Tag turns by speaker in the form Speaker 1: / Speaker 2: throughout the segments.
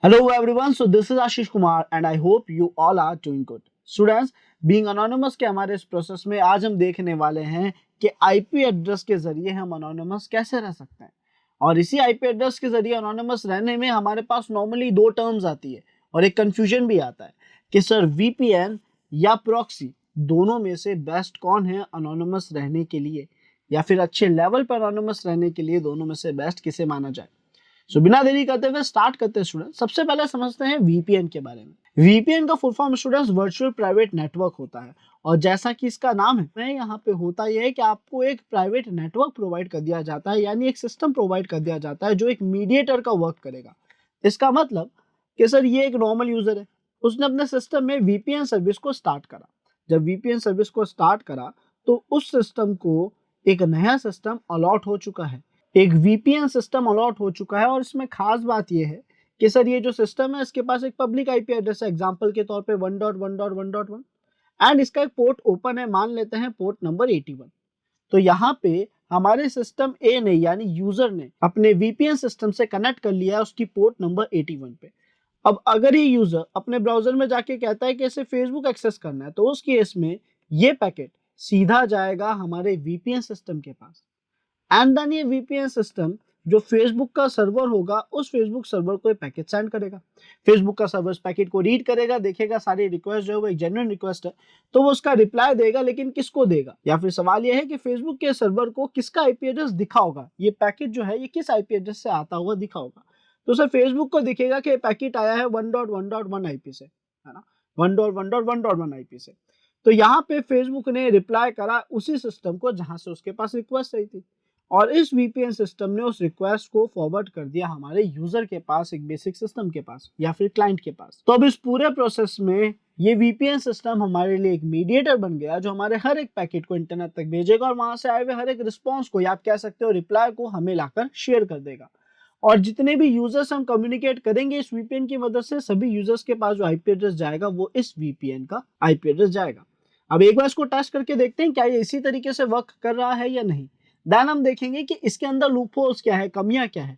Speaker 1: Hello everyone, so this is Ashish Kumar and I hope you all are doing good. Students, being anonymous के हमारे इस process में आज हम देखने वाले हैं कि आईपी एड्रेस के जरिए हम अनोनिमस कैसे रह सकते हैं। और इसी आईपी एड्रेस के जरिए अनोनिमस रहने में हमारे पास नॉर्मली दो टर्म्स आती है और एक कंफ्यूजन भी आता है कि सर वीपीएन या प्रॉक्सी दोनों में से बेस्ट कौन है अनोनिमस रहने के लिए, या फिर अच्छे लेवल पर अनोनिमस रहने के लिए दोनों में से बेस्ट किसे माना जाए। बिना देरी करते हुए स्टार्ट करते हैं स्टूडेंट। सबसे पहले समझते हैं वीपीएन के बारे में। वीपीएन का full form students virtual private network होता है और जैसा कि इसका नाम है यहाँ पे होता यह है कि आपको एक प्राइवेट नेटवर्क प्रोवाइड कर दिया जाता है, यानी एक सिस्टम प्रोवाइड कर दिया जाता है जो एक मीडिएटर का वर्क करेगा। इसका मतलब कि सर ये एक नॉर्मल यूजर है, उसने अपने सिस्टम में वीपीएन सर्विस को स्टार्ट करा। जब वीपीएन सर्विस को स्टार्ट करा तो उस सिस्टम को एक नया सिस्टम अलॉट हो चुका है, एक वीपीएन सिस्टम अलॉट हो चुका है। और इसमें खास बात यह है कि सर ये जो सिस्टम है इसके पास एक पब्लिक आईपी एड्रेस है, एग्जांपल के तौर पे 1.1.1.1 एंड इसका एक पोर्ट ओपन है, मान लेते हैं पोर्ट नंबर 81। तो यहाँ पे हमारे सिस्टम ए ने यानी यूजर ने अपने वीपीएन सिस्टम से कनेक्ट कर लिया है उसकी पोर्ट नंबर 81 पे। अब अगर ये यूजर अपने ब्राउजर में जाके कहता है कि इसे फेसबुक एक्सेस करना है तो उस केस में ये पैकेट सीधा जाएगा हमारे वीपीएन सिस्टम के पास एंड देन ये वीपीएन सिस्टम जो फेसबुक का सर्वर होगा उस फेसबुक सर्वर को पैकेट सेंड करेगा। फेसबुक का सर्वर पैकेट को रीड करेगा, देखेगा सारी रिक्वेस्ट जो है वो एक जेन्युइन रिक्वेस्ट है तो वो उसका रिप्लाई देगा, लेकिन किसको देगा, या फिर सवाल ये है कि फेसबुक के सर्वर को किसका आईपी एड्रेस दिखा होगा, ये पैकेट जो है ये किस आईपी एड्रेस से आता हुआ दिखा होगा। तो सर फेसबुक को दिखेगा कि पैकेट आया है 1.1.1 आईपी से, है ना, 1.1.1.1 आईपी से। तो यहाँ पे फेसबुक ने रिप्लाई करा उसी सिस्टम को जहां से उसके पास रिक्वेस्ट आई थी और इस वीपीएन सिस्टम ने उस रिक्वेस्ट को फॉरवर्ड कर दिया हमारे यूजर के पास, एक बेसिक सिस्टम के पास या फिर क्लाइंट के पास। तो अब इस पूरे प्रोसेस में ये वीपीएन सिस्टम हमारे लिए एक मीडिएटर बन गया जो हमारे हर एक पैकेट को इंटरनेट तक भेजेगा और वहां से आए हुए हर एक रिस्पॉन्स को, या आप कह सकते हो रिप्लाई को, हमें लाकर शेयर कर देगा। और जितने भी यूजर्स हम कम्युनिकेट करेंगे इस वीपीएन की मदद से, सभी यूजर्स के पास जो आईपी एड्रेस जाएगा वो इस वीपीएन का आईपी एड्रेस जाएगा। अब एक बार इसको टेस्ट करके देखते हैं क्या ये इसी तरीके से वर्क कर रहा है या नहीं। देन हम देखेंगे कि इसके अंदर लूपहोल्स क्या है, कमियां क्या है,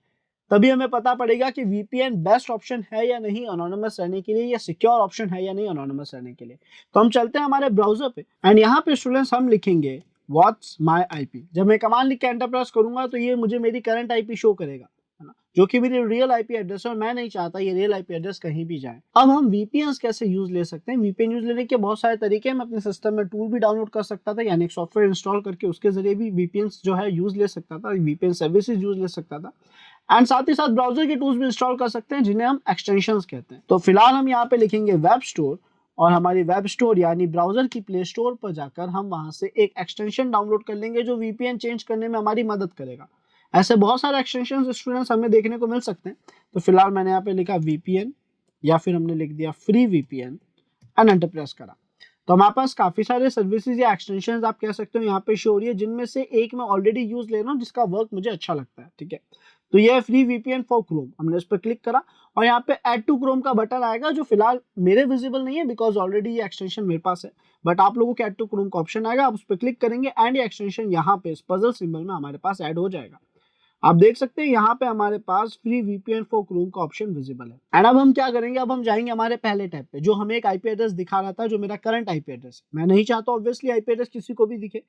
Speaker 1: तभी हमें पता पड़ेगा कि वीपीएन बेस्ट ऑप्शन है या नहीं अनोनिमस रहने के लिए, या सिक्योर ऑप्शन है या नहीं अनोनिमस रहने के लिए। तो हम चलते हैं हमारे ब्राउजर पे एंड यहाँ पे स्टूडेंट्स हम लिखेंगे व्हाट्स माय आईपी। जब मैं कमांड लिख के एंटर प्रेस करूंगा तो ये मुझे मेरी करंट आईपी शो करेगा, है ना, जो कि मेरी रियल आईपी एड्रेस है और मैं नहीं चाहता ये रियल आईपी एड्रेस कहीं भी जाए। अब हम वीपीएन कैसे यूज ले सकते हैं। वीपीएन यूज लेने के बहुत सारे तरीके हैं। मैं अपने सिस्टम में टूल भी डाउनलोड कर सकता था, यानी एक सॉफ्टवेयर इंस्टॉल करके उसके जरिए भी वीपीएन जो है यूज ले सकता था, वीपीएन सर्विसेज यूज ले सकता था एंड साथ ही साथ ब्राउजर के टूल्स भी इंस्टॉल कर सकते हैं जिन्हें हम एक्सटेंशंस कहते हैं। तो फिलहाल हम यहाँ पे लिखेंगे वेब स्टोर और हमारी वेब स्टोर यानी ब्राउजर की प्ले स्टोर पर जाकर हम वहां से एक एक्सटेंशन डाउनलोड कर लेंगे जो वीपीएन चेंज करने में हमारी मदद करेगा। ऐसे बहुत सारे एक्सटेंशन स्टूडेंट्स हमें देखने को मिल सकते हैं। तो फिलहाल मैंने यहाँ पे लिखा वीपीएन या फिर हमने लिख दिया free VPN and enter press करा। तो हमारे पास काफी सारे सर्विसेज या एक्सटेंशन आप कह सकते हो यहाँ पे शो हो रही है, जिनमें से एक मैं ऑलरेडी यूज ले रहा हूँ जिसका वर्क मुझे अच्छा लगता है। ठीक है, तो ये है फ्री वीपीएन फॉर क्रोम। हमने इस पर क्लिक करा और यहाँ पे ऐड टू क्रोम का बटन आएगा जो फिलहाल मेरे विजिबल नहीं है बिकॉज ऑलरेडी ये एक्सटेंशन मेरे पास है, बट आप लोगों के ऐड टू क्रोम का ऑप्शन आएगा, आप उस पर क्लिक करेंगे एंड ये एक्सटेंशन यहाँ पे इस पजल सिंबल में हमारे पास ऐड हो जाएगा। आप देख सकते हैं यहाँ पे हमारे पास फ्री वीपीएन फॉर क्रोम का ऑप्शन विजिबल है। एंड अब हम क्या करेंगे, अब हम जाएंगे हमारे पहले टैब पे जो हमें एक आईपी एड्रेस दिखा रहा था जो मेरा करंट आईपी एड्रेस है। मैं नहीं चाहता ऑब्वियसली आईपी एड्रेस किसी को भी दिखे,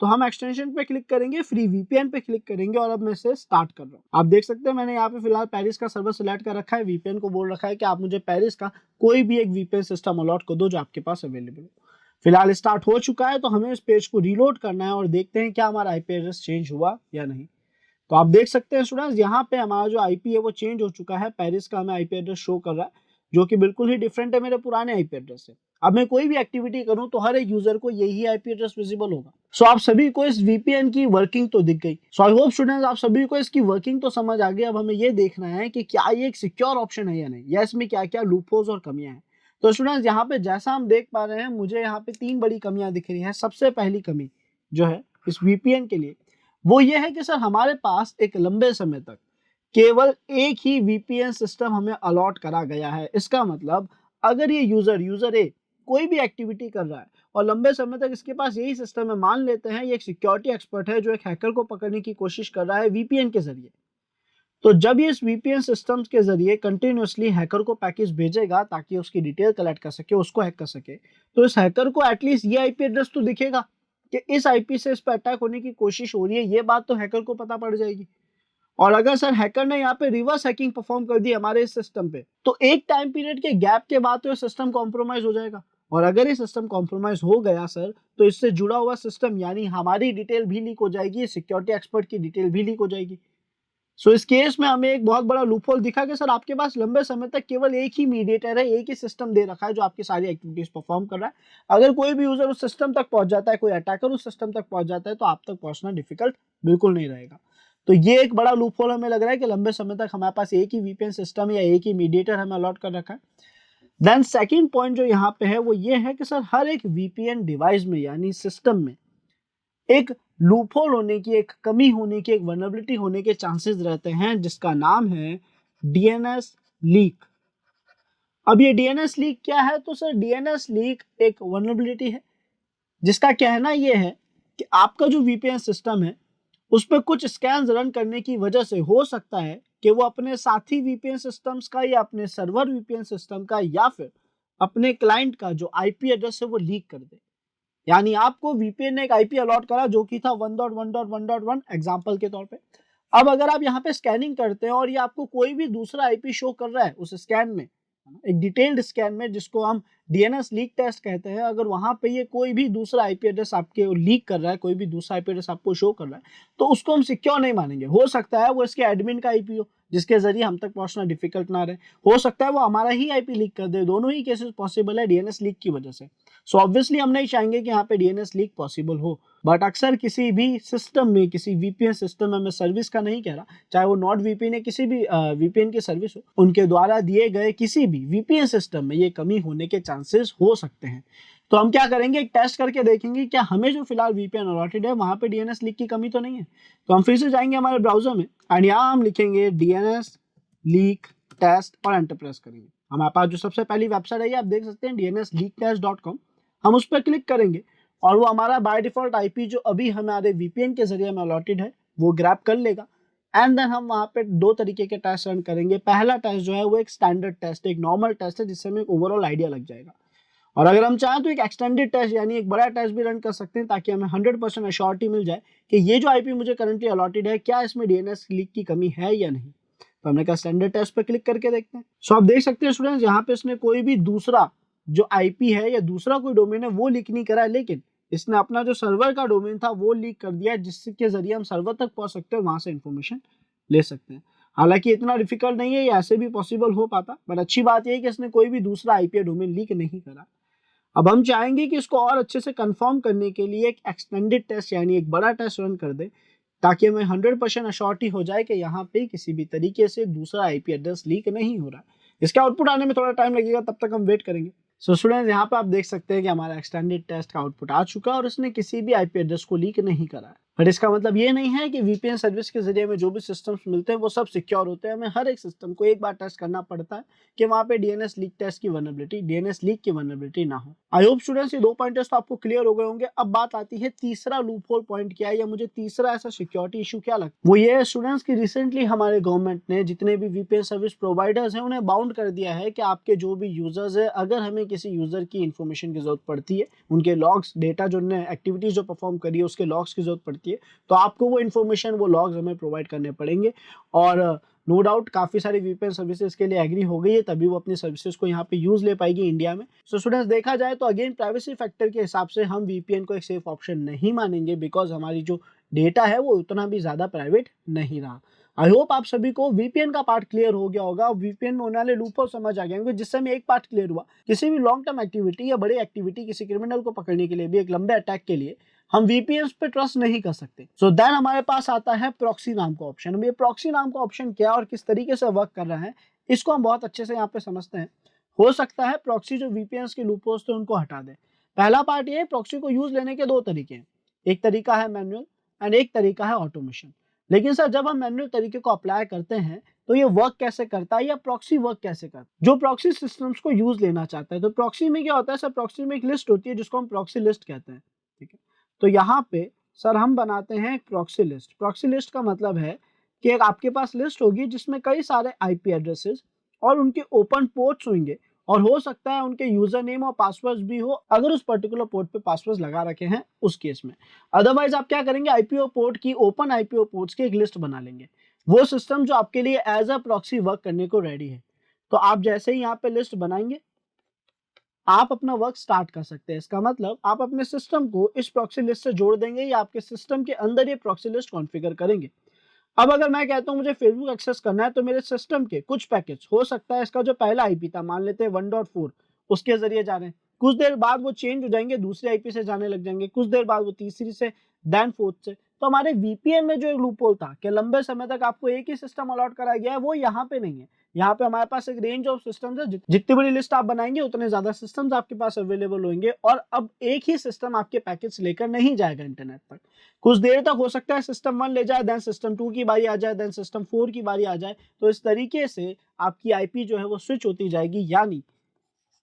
Speaker 1: तो हम एक्सटेंशन पे क्लिक करेंगे, फ्री वीपीएन पे क्लिक करेंगे और अब मैं इसे स्टार्ट कर रहा हूँ। आप देख सकते हैं मैंने यहाँ पे फिलहाल पेरिस का सर्वर सिलेक्ट कर रखा है, वीपीएन को बोल रखा है कि आप मुझे पेरिस का कोई भी एक वीपीएन सिस्टम अलॉट कर दो जो आपके पास अवेलेबल हो। फिलहाल स्टार्ट हो चुका है, तो हमें इस पेज को रीलोड करना है और देखते हैं क्या हमारा आईपी एड्रेस चेंज हुआ या नहीं। तो आप देख सकते हैं स्टूडेंट्स यहाँ पे हमारा जो आईपी है वो चेंज हो चुका है, पेरिस का हमें आईपी एड्रेस शो कर रहा है जो कि बिल्कुल ही डिफरेंट है मेरे पुराने आईपी एड्रेस से। अब मैं कोई भी एक्टिविटी करूं तो हर एक यूजर को यही आईपी एड्रेस विजिबल होगा। सो आप सभी को इस वीपीएन की वर्किंग तो दिख गई। सो आई होप स्टूडेंट्स आप सभी को इसकी वर्किंग तो समझ आ गई। अब हमें ये देखना है कि क्या ये एक सिक्योर ऑप्शन है या नहीं, या इसमें क्या क्या लूपहोल्स और कमियां हैं। तो स्टूडेंट्स यहाँ पे जैसा हम देख पा रहे हैं मुझे यहाँ पे तीन बड़ी कमियां दिख रही है। सबसे पहली कमी जो है इस वीपीएन के लिए वो ये है कि सर हमारे पास एक लंबे समय तक केवल एक ही वीपीएन सिस्टम हमें अलॉट करा गया है। इसका मतलब अगर ये यूजर ए कोई भी एक्टिविटी कर रहा है और लंबे समय तक इसके पास यही सिस्टम है, मान लेते हैं ये एक सिक्योरिटी एक्सपर्ट है जो एक हैकर को पकड़ने की कोशिश कर रहा है वीपीएन के जरिए, तो जब ये इस वीपीएन सिस्टम्स के जरिए कंटिन्यूअसली हैकर को पैकेज भेजेगा ताकि उसकी डिटेल कलेक्ट कर सके, उसको हैक कर सके, तो इस हैकर को एटलीस्ट ये आईपी एड्रेस तो दिखेगा कि इस आईपी से इस पर अटैक होने की कोशिश हो रही है। ये बात तो हैकर को पता पड़ जाएगी। और अगर सर हैकर ने यहाँ पे रिवर्स हैकिंग परफॉर्म कर दी हमारे इस सिस्टम पे, तो एक टाइम पीरियड के गैप के बाद तो ये सिस्टम कॉम्प्रोमाइज हो जाएगा। और अगर ये सिस्टम कॉम्प्रोमाइज हो गया सर, तो इससे जुड़ा हुआ सिस्टम यानी हमारी डिटेल भी लीक हो जाएगी, सिक्योरिटी एक्सपर्ट की डिटेल भी लीक हो जाएगी। सो इस केस में हमें एक बहुत बड़ा लूपहोल दिखा कि सर आपके पास लंबे समय तक केवल एक ही मीडिएटर है, एक ही सिस्टम दे रखा है जो आपकी सारी एक्टिविटीज परफॉर्म कर रहा है। अगर कोई भी यूजर उस सिस्टम तक पहुंच जाता है, कोई अटैकर उस सिस्टम तक पहुंच जाता है, तो आप तक पहुंचना डिफिकल्ट बिल्कुल नहीं रहेगा। तो ये एक बड़ा लूपहोल हमें लग रहा है कि लंबे समय तक हमारे पास एक ही वीपीएन सिस्टम या एक ही मीडिएटर हमें अलॉट कर रखा है। देन सेकेंड पॉइंट जो यहाँ पे है वो ये है कि सर हर एक वीपीएन डिवाइस में यानी सिस्टम में एक लूपहोल होने की, एक कमी होने की, एक वल्नरेबिलिटी होने के चांसेस रहते हैं, जिसका नाम है डीएनएस लीक। अब ये डीएनएस लीक क्या है? तो सर डीएनएस लीक एक वल्नरेबिलिटी है जिसका कहना ये है कि आपका जो वीपीएन सिस्टम है उस पर कुछ स्कैन्स रन करने की वजह से हो सकता है कि वो अपने साथी वीपीएन सिस्टम्स का या अपने सर्वर वीपीएन सिस्टम का या फिर अपने क्लाइंट का जो आईपी एड्रेस है वो लीक कर दे। यानी आपको वीपीएन ने एक आईपी अलॉट करा जो कि था 1.1.1.1 एग्जांपल के तौर पे। अब अगर आप यहाँ पे स्कैनिंग करते हैं और ये आपको कोई भी दूसरा आईपी शो कर रहा है उस स्कैन में, एक डिटेल्ड स्कैन में जिसको हम डीएनएस लीक टेस्ट कहते हैं, अगर वहां पे ये कोई भी दूसरा आईपी एड्रेस आपके लीक कर रहा है, कोई भी दूसरा आईपी एड्रेस आपको शो कर रहा है, तो उसको हम सिक्योर नहीं मानेंगे। हो सकता है वो इसके एडमिन का आईपी हो जिसके जरिए हम तक पहुंचना डिफिकल्ट ना रहे, हो सकता है वो हमारा ही आईपी लीक कर दे। दोनों ही केसेस पॉसिबल है डीएनएस लीक की वजह से। सो ऑब्वियसली हम नहीं चाहेंगे कि यहाँ पे डीएनएस लीक पॉसिबल हो, बट अक्सर किसी भी सिस्टम में, किसी वीपीएन सिस्टम में, मैं सर्विस का नहीं कह रहा, चाहे वो नॉट वीपीएन है, किसी भी वीपीएन की सर्विस हो, उनके द्वारा दिए गए किसी भी वीपीएन सिस्टम में ये कमी होने के चांसेस हो सकते हैं। तो हम क्या करेंगे, एक टेस्ट करके देखेंगे क्या हमें जो फिलहाल वीपीएन अलॉटेड है वहां पे डीएनएस लीक की कमी तो नहीं है। तो हम फिर से जाएंगे हमारे ब्राउजर में एंड यहाँ हम लिखेंगे डीएनएस लीक टेस्ट और एंटर प्रेस करेंगे। हमारे पास जो सबसे पहली वेबसाइट है आप देख सकते हैं dnsleaktest.com। हम उस पर क्लिक करेंगे और वो हमारा बाय डिफॉल्ट आईपी जो अभी हमारे वीपीएन के जरिए हमें अलॉटेड है वो ग्रैब कर लेगा एंड देन हम वहाँ पे दो तरीके के टेस्ट रन करेंगे। पहला टेस्ट जो है वो एक स्टैंडर्ड टेस्ट, एक नॉर्मल टेस्ट है जिससे हमें एक ओवरऑल आइडिया लग जाएगा। और अगर हम चाहें तो एक एक्सटेंडेड टेस्ट यानी एक बड़ा टेस्ट भी रन कर सकते हैं ताकि हमें 100% अश्योरिटी मिल जाए कि ये जो आईपी मुझे करंटली अलॉटेड है क्या इसमें डीएनएस लीक की कमी है या नहीं। तो हमने कहा स्टैंडर्ड टेस्ट पर क्लिक करके देखते हैं। सो आप देख सकते हैं स्टूडेंट्स यहाँ पे इसने कोई भी दूसरा जो आईपी है या दूसरा कोई डोमेन है वो लीक नहीं करा है, लेकिन इसने अपना जो सर्वर का डोमेन था वो लीक कर दिया जिसके जरिए हम सर्वर तक पहुंच सकते हैं, वहां से इंफॉर्मेशन ले सकते हैं। हालांकि इतना डिफिकल्ट नहीं है, ये ऐसे भी पॉसिबल हो पाता, बट अच्छी बात यह है कि इसने कोई भी दूसरा आईपी डोमेन लीक नहीं करा। अब हम चाहेंगे कि इसको और अच्छे से कंफर्म करने के लिए एक एक्सटेंडेड टेस्ट यानी एक बड़ा टेस्ट रन कर दे ताकि हमें 100% अश्योरिटी हो जाए कि यहाँ पे किसी भी तरीके से दूसरा आईपी एड्रेस लीक नहीं हो रहा है। इसका आउटपुट आने में थोड़ा टाइम लगेगा, तब तक हम वेट करेंगे। सो स्टूडेंट्स यहाँ पे आप देख सकते हैं कि हमारा एक्सटेंडेड टेस्ट का आउटपुट आ चुका है और इसने किसी भी आईपी एड्रेस को लीक नहीं करा है। बट इसका मतलब ये नहीं है कि वीपीएन सर्विस के जरिए में जो भी सिस्टम्स मिलते हैं वो सब सिक्योर होते हैं। हमें हर एक सिस्टम को एक बार टेस्ट करना पड़ता है कि वहाँ पे डीएनएस लीक टेस्ट की वल्नरेबिलिटी, डीएनएस लीक की वल्नरेबिलिटी ना हो। आई होप स्टूडेंट्स ये दो पॉइंटर्स तो आपको क्लियर हो गए होंगे। अब बात आती है तीसरा लूपहोल पॉइंट क्या है या मुझे तीसरा ऐसा सिक्योरिटी इशू क्या लगता है। वो ये है स्टूडेंट्स की रिसेंटली हमारे गवर्नमेंट ने जितने भी वीपीएन सर्विस प्रोवाइडर्स हैं उन्हें बाउंड कर दिया है कि आपके जो भी यूजर्स है, अगर हमें किसी यूजर की इन्फॉर्मेशन की जरूरत पड़ती है, उनके लॉग्स, डेटा जो एक्टिविटीज जो परफॉर्म करी है उसके लॉग्स की जरूरत पड़ती है, तो आपको वो इन्फॉर्मेशन, वो लॉग्स हमें प्रोवाइड करने पड़ेंगे। और नो डाउट काफी सारी वीपीएन सर्विसेज के लिए एग्री हो गई है, तभी वो अपनी सर्विसेज को यहाँ पे यूज ले पाएगी इंडिया में। सो स्टूडेंट्स देखा जाए तो अगेन प्राइवेसी फैक्टर के हिसाब से हम वीपीएन को एक सेफ ऑप्शन नहीं मानेंगे बिकॉज हमारी जो डेटा है वो उतना भी ज्यादा प्राइवेट नहीं रहा। आई होप आप सभी को वीपीएन का पार्ट क्लियर हो गया होगा, वीपीएन में होने वाले लूपहोल समझ आ गए होंगे, जिससे हमें एक पार्ट क्लियर हुआ, किसी भी लॉन्ग टर्म एक्टिविटी या बड़ी एक्टिविटी, किसी क्रिमिनल को पकड़ने के लिए भी, एक लंबे अटैक के लिए हम वीपीएन पे ट्रस्ट नहीं कर सकते। सो देन हमारे पास आता है प्रॉक्सी नाम का ऑप्शन। अब ये प्रॉक्सी नाम का ऑप्शन क्या और किस तरीके से वर्क कर रहा है इसको हम बहुत अच्छे से यहाँ पे समझते हैं। हो सकता है प्रॉक्सी जो वीपीएन के लूपहोल्स थे उनको हटा दे। पहला पार्ट ये, प्रॉक्सी को यूज लेने के दो तरीके हैं, एक तरीका है मैनुअल एंड एक तरीका है ऑटोमेशन। लेकिन सर जब हम मैनुअल तरीके को अप्लाई करते हैं तो ये वर्क कैसे करता है या प्रॉक्सी वर्क कैसे करता है? जो प्रॉक्सी सिस्टम्स को यूज लेना चाहता है तो प्रॉक्सी में क्या होता है सर, प्रॉक्सी में एक लिस्ट होती है जिसको हम प्रॉक्सी लिस्ट कहते हैं, ठीक है। तो यहाँ पे सर हम बनाते हैं एक प्रॉक्सी लिस्ट। प्रॉक्सी लिस्ट का मतलब है कि एक आपके पास लिस्ट होगी जिसमें कई सारे आईपी एड्रेसेस और उनके ओपन पोर्ट्स होंगे, और हो सकता है उनके यूजर नेम और पासवर्ड भी हो अगर उस पर्टिकुलर पोर्ट पे पासवर्ड लगा रखे हैं उस केस में। अदरवाइज आप क्या करेंगे, आईपीओ पोर्ट की, ओपन आईपीओ पोर्ट्स की एक लिस्ट बना लेंगे, वो सिस्टम जो आपके लिए एज अ प्रॉक्सी वर्क करने को रेडी है। तो आप जैसे ही यहाँ पे लिस्ट बनाएंगे, आप अपना वर्क स्टार्ट कर सकते हैं। इसका मतलब आप अपने सिस्टम को इस प्रॉक्सी लिस्ट से जोड़ देंगे या आपके सिस्टम के अंदर ये प्रॉक्सी लिस्ट कॉन्फ़िगर करेंगे। अब अगर मैं कहता हूँ मुझे फेसबुक एक्सेस करना है, तो मेरे सिस्टम के कुछ पैकेट्स, हो सकता है इसका जो पहला आईपी था, मान लेते हैं 1.4, उसके जरिए जा रहे हैं। कुछ देर बाद वो चेंज हो जाएंगे, दूसरे आईपी से जाने लग जाएंगे, कुछ देर बाद वो तीसरी से, देन फोर्थ से। तो हमारे वीपीएन में जो एक लूपहोल था कि लंबे समय तक आपको एक ही सिस्टम अलॉट कराया गया है, वो यहाँ पे नहीं है। यहाँ पे हमारे पास एक रेंज ऑफ सिस्टम्स है, जितनी बड़ी लिस्ट आप बनाएंगे उतने ज्यादा सिस्टम्स आपके पास अवेलेबल होंगे, और अब एक ही सिस्टम आपके पैकेट्स लेकर नहीं जाएगा इंटरनेट तक। कुछ देर तक हो सकता है सिस्टम 1 ले जाए, देन सिस्टम 2 की बारी आ जाए, देन सिस्टम 4 की बारी आ जाए। तो इस तरीके से आपकी आईपी जो है वो स्विच होती जाएगी, यानी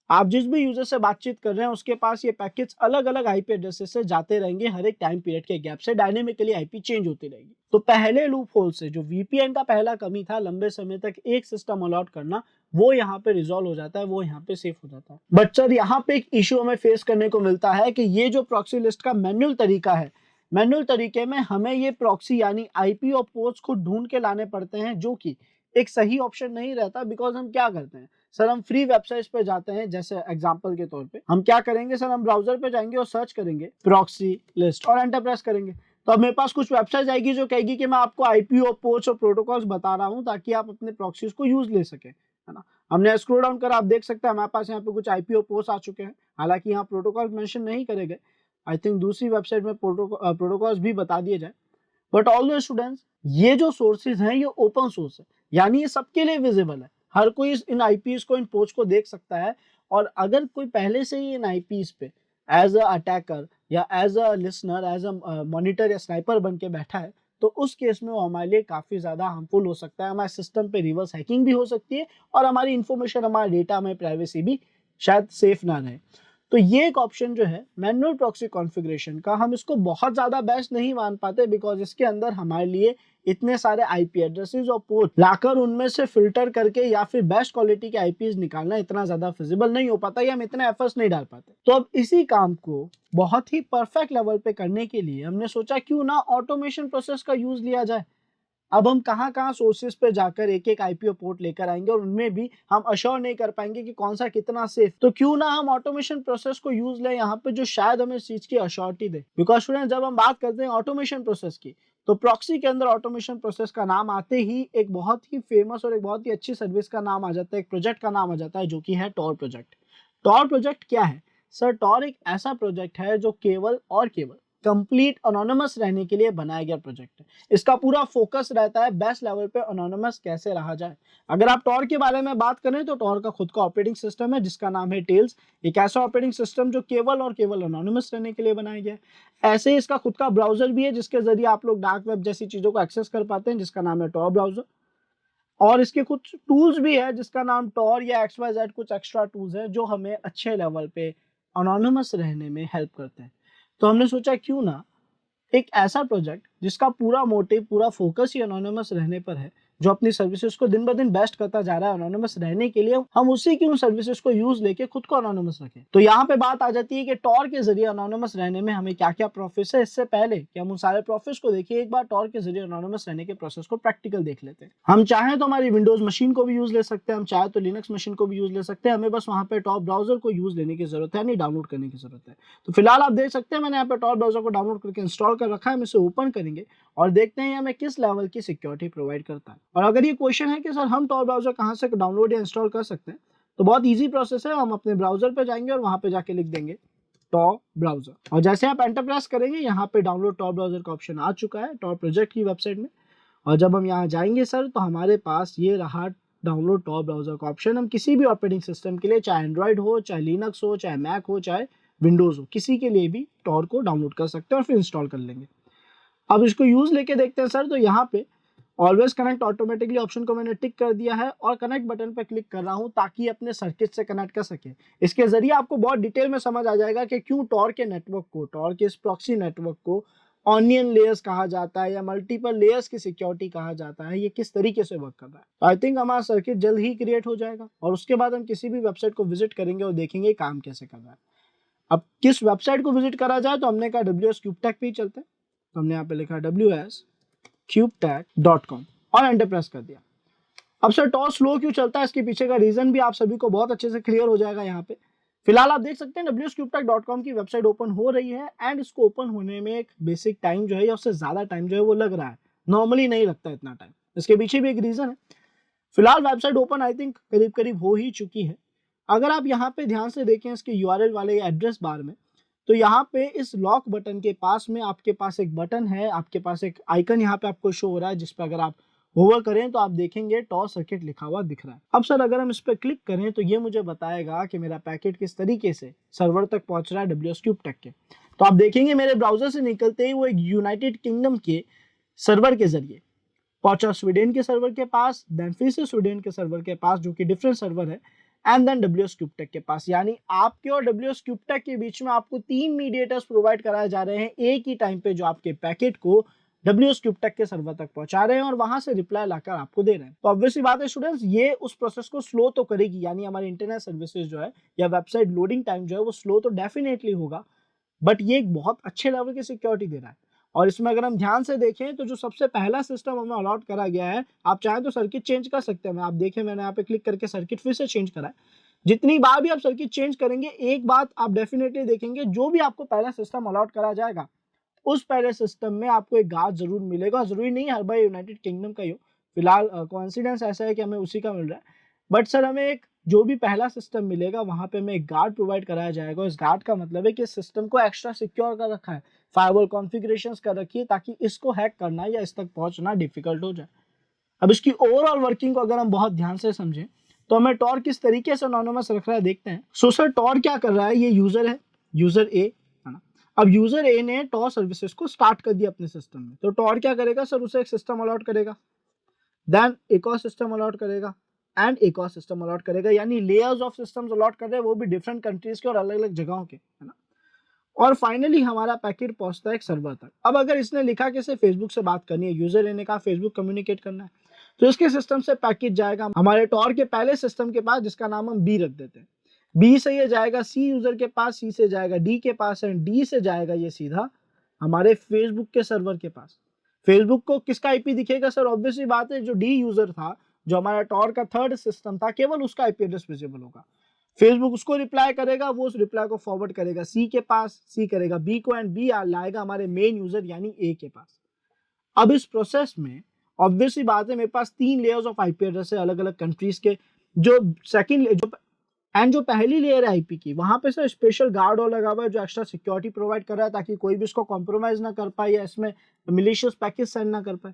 Speaker 1: आप जिस भी यूजर से बातचीत कर रहे हैं उसके पास ये पैकेट्स अलग अलग आईपी एड्रेसेस से जाते रहेंगे, हर एक टाइम पीरियड के गैप से डायनेमिकली आईपी चेंज होती रहेगी। तो पहले लूप होल से जो वीपीएन का पहला कमी था, लंबे समय तक एक सिस्टम अलॉट करना, वो यहाँ पे रिजॉल्व हो जाता है, वो यहाँ पे सेफ हो जाता है। बट सर यहाँ पे एक इश्यू हमें फेस करने को मिलता है कि ये जो प्रॉक्सी लिस्ट का मैनुअल तरीका है, मैनुअल तरीके में हमें ये प्रॉक्सी यानी आईपी और पोर्ट्स को ढूंढ के लाने पड़ते हैं, जो कि एक सही ऑप्शन नहीं रहता। बिकॉज हम क्या करते हैं सर, हम फ्री वेबसाइट्स पे जाते हैं, जैसे एग्जांपल के तौर पे हम क्या करेंगे सर, हम ब्राउजर पे जाएंगे और सर्च करेंगे प्रॉक्सी लिस्ट और एंटर प्रेस करेंगे। तो अब मेरे पास कुछ वेबसाइट आएगी जो कहेगी कि मैं आपको आईपी और पोर्ट्स और प्रोटोकॉल्स बता रहा हूँ ताकि आप अपने प्रॉक्सीज को यूज ले सके, है ना। हमने स्क्रॉल डाउन करा, आप देख सकते हैं हमारे पास यहाँ पे कुछ आईपी और पोर्ट्स आ चुके हैं, हालांकि यहाँ प्रोटोकॉल मेंशन नहीं करे गए। आई थिंक दूसरी वेबसाइट में प्रोटोकॉल्स भी बता दिए जाए। बट ऑल द स्टूडेंट्स, ये जो सोर्सेज हैं ये ओपन सोर्स है, यानी ये सबके लिए विजिबल है। हर कोई इन आईपीएस को, इन पोर्ट्स को देख सकता है। और अगर कोई पहले से ही इन आईपीएस पे एज अ अटैकर या as a listener, as a monitor या स्नाइपर बन के बैठा है, तो उस केस में वो हमारे लिए काफी ज्यादा हार्मफुल हो सकता है। हमारे सिस्टम पे रिवर्स हैकिंग भी हो सकती है और हमारी इंफॉर्मेशन, हमारा डेटा, हमारी प्राइवेसी भी शायद सेफ ना रहे। तो ये एक ऑप्शन जो है मैनुअल प्रॉक्सी कॉन्फ़िगरेशन का, हम इसको बहुत ज्यादा बेस्ट नहीं मान पाते, बिकॉज इसके अंदर हमारे लिए इतने सारे आईपी एड्रेसेस और पोर्ट लाकर उनमें से फिल्टर करके या फिर बेस्ट क्वालिटी के आईपीज निकालना इतना ज्यादा फिजिबल नहीं हो पाता, या हम इतने एफर्ट्स नहीं डाल पाते। तो अब इसी काम को बहुत ही परफेक्ट लेवल पे करने के लिए हमने सोचा क्यों ना ऑटोमेशन प्रोसेस का यूज लिया जाए। अब हम कहाँ कहाँ सोर्सेज पे जाकर एक एक आईपीओ पोर्ट लेकर आएंगे और उनमें भी हम अश्योर नहीं कर पाएंगे कि कौन सा कितना सेफ। तो क्यों ना हम ऑटोमेशन प्रोसेस को यूज लें यहाँ पे, जो शायद हमें इस चीज की अश्योरिटी दे। बिकॉज स्टूडेंट, जब हम बात करते हैं ऑटोमेशन प्रोसेस की, तो प्रॉक्सी के अंदर ऑटोमेशन प्रोसेस का नाम आते ही एक बहुत ही फेमस और एक बहुत ही अच्छी सर्विस का नाम आ जाता है, एक प्रोजेक्ट का नाम आ जाता है, जो कि है टॉर प्रोजेक्ट। टॉर प्रोजेक्ट क्या है सर? टॉर एक ऐसा प्रोजेक्ट है जो केवल और केवल कंप्लीट अनोनिमस रहने के लिए बनाया गया प्रोजेक्ट है। इसका पूरा फोकस रहता है बेस्ट लेवल पे अनोनिमस कैसे रहा जाए। अगर आप टॉर के बारे में बात करें तो टॉर का खुद का ऑपरेटिंग सिस्टम है जिसका नाम है टेल्स। एक ऐसा ऑपरेटिंग सिस्टम जो केवल और केवल अनोनिमस रहने के लिए बनाया गया है। ऐसे ही इसका खुद का ब्राउजर भी है जिसके जरिए आप लोग डार्क वेब जैसी चीजों को एक्सेस कर पाते हैं, जिसका नाम है टॉर ब्राउजर। और इसके कुछ टूल्स भी है जिसका नाम टॉर या XYZ, कुछ एक्स्ट्रा टूल्स है जो हमें अच्छे लेवल पे अनोनिमस रहने में हेल्प करते हैं। तो हमने सोचा क्यों ना एक ऐसा प्रोजेक्ट जिसका पूरा मोटिव, पूरा फोकस ही अनोनिमस रहने पर है, जो अपनी सर्विसेज को दिन ब दिन बेस्ट करता जा रहा है अनोनिमस रहने के लिए, हम उसी की उन सर्विसेज को यूज लेके खुद को अनोनिमस रखें। तो यहाँ पे बात आ जाती है कि टॉर के जरिए अनोनिमस रहने में हमें क्या क्या प्रॉफिट्स है। इससे पहले कि हम उन सारे प्रॉफिट्स को देखिए, एक बार टॉर के जरिए अनोनिमस रहने के प्रोसेस को प्रैक्टिकल देख लेते हैं। हम चाहें तो हमारी विंडोज मशीन को भी यूज ले सकते हैं, हम चाहे तो लिनक्स मशीन को भी यूज ले सकते हैं, हमें बस वहाँ पे टॉर ब्राउजर को यूज लेने की जरूरत है, नहीं डाउनलोड करने की जरूरत है। तो फिलहाल आप देख सकते हैं मैंने यहाँ पे टॉर ब्राउजर को डाउनलोड करके इंस्टॉल कर रखा है। हम इसे ओपन करेंगे और देखते हैं हमें किस लेवल की सिक्योरिटी प्रोवाइड करता है। और अगर ये क्वेश्चन है कि सर हम टॉर ब्राउजर कहाँ से डाउनलोड या इंस्टॉल कर सकते हैं, तो बहुत इजी प्रोसेस है। हम अपने ब्राउजर पे जाएंगे और वहां पे जाके लिख देंगे टॉर ब्राउजर, और जैसे आप एंटर प्रेस करेंगे यहाँ पे डाउनलोड टॉर ब्राउजर का ऑप्शन आ चुका है टॉर प्रोजेक्ट की वेबसाइट में। और जब हम यहाँ जाएंगे सर, तो हमारे पास ये रहा डाउनलोड टॉर ब्राउजर का ऑप्शन। हम किसी भी ऑपरेटिंग सिस्टम के लिए, चाहे एंड्रॉइड हो, चाहे लिनक्स हो, चाहे मैक हो, चाहे विंडोज हो, किसी के लिए भी टॉर को डाउनलोड कर सकते हैं और फिर इंस्टॉल कर लेंगे। अब इसको यूज लेके देखते हैं सर। तो यहाँ पे ऑलवेज कनेक्ट ऑटोमेटिकली ऑप्शन को मैंने टिक कर दिया है और कनेक्ट बटन पर क्लिक कर रहा हूँ ताकि अपने सर्किट से कनेक्ट कर सके। इसके जरिए आपको बहुत डिटेल में समझ आ जाएगा कि क्यों टॉर के नेटवर्क को, टॉर के इस प्रॉक्सी नेटवर्क को ऑनियन लेयर्स कहा जाता है या मल्टीपल लेयर्स की सिक्योरिटी कहा जाता है, ये किस तरीके से वर्क कर रहा है। आई थिंक हमारा सर्किट जल्द ही क्रिएट हो जाएगा और उसके बाद हम किसी भी वेबसाइट को विजिट करेंगे और देखेंगे काम कैसे कर रहा है। अब किस वेबसाइट को विजिट करा जाए, तो हमने कहा WSCubeTech पे ही चलते हैं। तो हमने यहाँ पे लिखा WSCubeTech.com और एंटर प्रेस कर दिया। अब सर टॉस स्लो क्यों चलता है, इसके पीछे का रीजन भी आप सभी को बहुत अच्छे से क्लियर हो जाएगा यहाँ पे। फिलहाल आप देख सकते हैं WSCubeTech.com की वेबसाइट ओपन हो रही है एंड इसको ओपन होने में एक बेसिक टाइम जो है या उससे ज्यादा टाइम जो है वो लग रहा है। नॉर्मली नहीं लगता इतना टाइम, इसके पीछे भी एक रीजन है। फिलहाल वेबसाइट ओपन आई थिंक करीब करीब हो ही चुकी है। अगर आप यहाँ पे ध्यान से देखें इसके URL वाले एड्रेस बार में, तो यहाँ पे इस लॉक बटन के पास में आपके पास एक बटन है, आपके पास एक आइकन यहाँ पे आपको शो हो रहा है, जिस पे अगर आप होवर करें तो आप देखेंगे टॉस सर्किट लिखा हुआ दिख रहा है। अब सर अगर हम इस पर क्लिक करें तो ये मुझे बताएगा कि मेरा पैकेट किस तरीके से सर्वर तक पहुंच रहा है WSCubeTech के। तो आप देखेंगे मेरे ब्राउजर से निकलते ही वो एक यूनाइटेड किंगडम के सर्वर के जरिए पहुंचा स्वीडन के सर्वर के पास, देन फिर से स्वीडन के सर्वर के पास जो कि डिफरेंट सर्वर है, एंड देन WSCubeTech के पास। यानी आपके और WSCubeTech के बीच में आपको 3 मीडिएटर्स प्रोवाइड कराए जा रहे हैं एक ही टाइम पे, जो आपके पैकेट को WSCubeTech के सर्वर तक पहुंचा रहे हैं और वहां से रिप्लाई लाकर आपको दे रहे हैं। तो ऑब्वियसली बात है स्टूडेंट्स, ये उस प्रोसेस को स्लो तो करेगी, यानी हमारी इंटरनेट सर्विसेज जो है या वेबसाइट लोडिंग टाइम जो है वो स्लो तो डेफिनेटली होगा, बट ये एक बहुत अच्छे लेवल की सिक्योरिटी दे रहा है। और इसमें अगर हम ध्यान से देखें तो जो सबसे पहला सिस्टम हमें अलॉट करा गया है, आप चाहें तो सर्किट चेंज कर सकते हैं। आप देखें मैंने यहाँ पे क्लिक करके सर्किट फिर से चेंज करा है। जितनी बार भी आप सर्किट चेंज करेंगे, एक बात आप डेफिनेटली देखेंगे, जो भी आपको पहला सिस्टम अलॉट करा जाएगा उस पहले सिस्टम में आपको एक गार्ड जरूर मिलेगा। जरूरी नहीं हर बार यूनाइटेड किंगडम का ही हो, फिलहाल कोइंसिडेंस ऐसा है कि हमें उसी का मिल रहा है, बट सर हमें एक जो भी पहला सिस्टम मिलेगा वहां पे हमें एक गार्ड प्रोवाइड कराया जाएगा। इस गार्ड का मतलब है कि इस सिस्टम को एक्स्ट्रा सिक्योर कर रखा है, फायरवॉल कॉन्फ़िगरेशंस कर रखी है, ताकि इसको हैक करना या इस तक पहुंचना डिफिकल्ट हो जाए। अब इसकी ओवरऑल वर्किंग को अगर हम बहुत ध्यान से समझें तो हमें टॉर किस तरीके से एनोनिमस रख रहा है देखते हैं। सो सर टॉर क्या कर रहा है, ये यूजर है, यूजर ए है ना। अब यूजर ए ने टॉर सर्विसेज को स्टार्ट कर दिया अपने सिस्टम में, तो टॉर क्या करेगा सर, उसे एक सिस्टम अलॉट करेगा, देन एक और सिस्टम अलॉट करेगा एंड एक और सिस्टम अलॉट करेगा, यानी लेयर्स ऑफ सिस्टम्स अलॉट कर रहे हैं, वो भी डिफरेंट कंट्रीज के और अलग अलग जगहों के, है ना। और फाइनली हमारा पैकेट पहुंचता है एक सर्वर तक। अब अगर इसने लिखा कि इसे फेसबुक से बात करनी है, यूजर ए ने कहा फेसबुक कम्युनिकेट करना है, तो इसके सिस्टम से पैकेट जाएगा हमारे टॉर के पहले सिस्टम के पास, जिसका नाम हम बी रख देते हैं। बी से ये जाएगा सी यूजर के पास, सी से जाएगा डी के पास, एंड डी से जाएगा ये सीधा हमारे फेसबुक के सर्वर के पास। फेसबुक को किसका आईपी दिखेगा सर, ऑब्वियसली बात है जो डी यूजर था, जो हमारा टॉर का थर्ड सिस्टम था, केवल उसका आईपी एड्रेस विजिबल होगा। फेसबुक उसको रिप्लाई करेगा, वो उस रिप्लाई को फॉरवर्ड करेगा सी के पास, सी करेगा बी को, एंड बी लाएगा हमारे मेन यूजर यानी ए के पास। अब इस प्रोसेस में ऑब्वियसली बात है मेरे पास 3 लेयर्स ऑफ आईपी एड्रेस है अलग अलग कंट्रीज के। जो सेकंड जो पहली लेयर है आईपी की, वहां पे सर स्पेशल गार्ड और लगा हुआ है जो एक्स्ट्रा सिक्योरिटी प्रोवाइड कर रहा है, ताकि कोई भी इसको कॉम्प्रोमाइज ना कर पाए या इसमें मिलिशियस पैकेज सेंड ना कर पाए।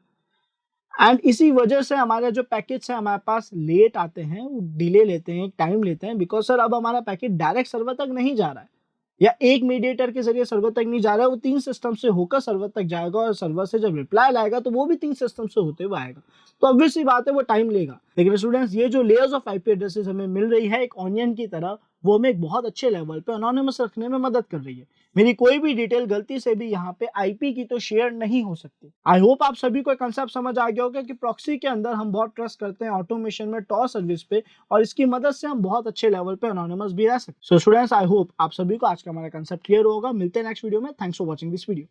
Speaker 1: एंड इसी वजह से हमारे जो पैकेज है हमारे पास लेट आते हैं, वो डिले लेते हैं, टाइम लेते हैं, बिकॉज सर अब हमारा पैकेट डायरेक्ट सर्वर तक नहीं जा रहा है या एक मीडिएटर के जरिए सर्वर तक नहीं जा रहा है, वो 3 सिस्टम से होकर सर्वर तक जाएगा और सर्वर से जब रिप्लाई लाएगा तो वो भी 3 सिस्टम से होते हुए आएगा। तो ऑब्वियसली बात है वो टाइम लेगा। लेकिन स्टूडेंट्स, ये जो लेयर्स ऑफ आईपी एड्रेसेस हमें मिल रही है एक ऑनियन की तरह, वो हमें एक बहुत अच्छे लेवल पे एनोनिमस रखने में मदद कर रही है। मेरी कोई भी डिटेल गलती से भी यहाँ पे आईपी की तो शेयर नहीं हो सकती। आई होप आप सभी को कंसेप्ट समझ आ गया होगा कि प्रॉक्सी के अंदर हम बहुत ट्रस्ट करते हैं ऑटोमेशन में, टॉर सर्विस पे, और इसकी मदद से हम बहुत अच्छे लेवल पे एनोनिमस भी रह सकते हैं। सो स्टूडेंट्स, आई होप आप सभी को आज का हमारा कंसेप्ट क्लियर होगा। मिलते हैं नेक्स्ट वीडियो में। Thanks for watching this video.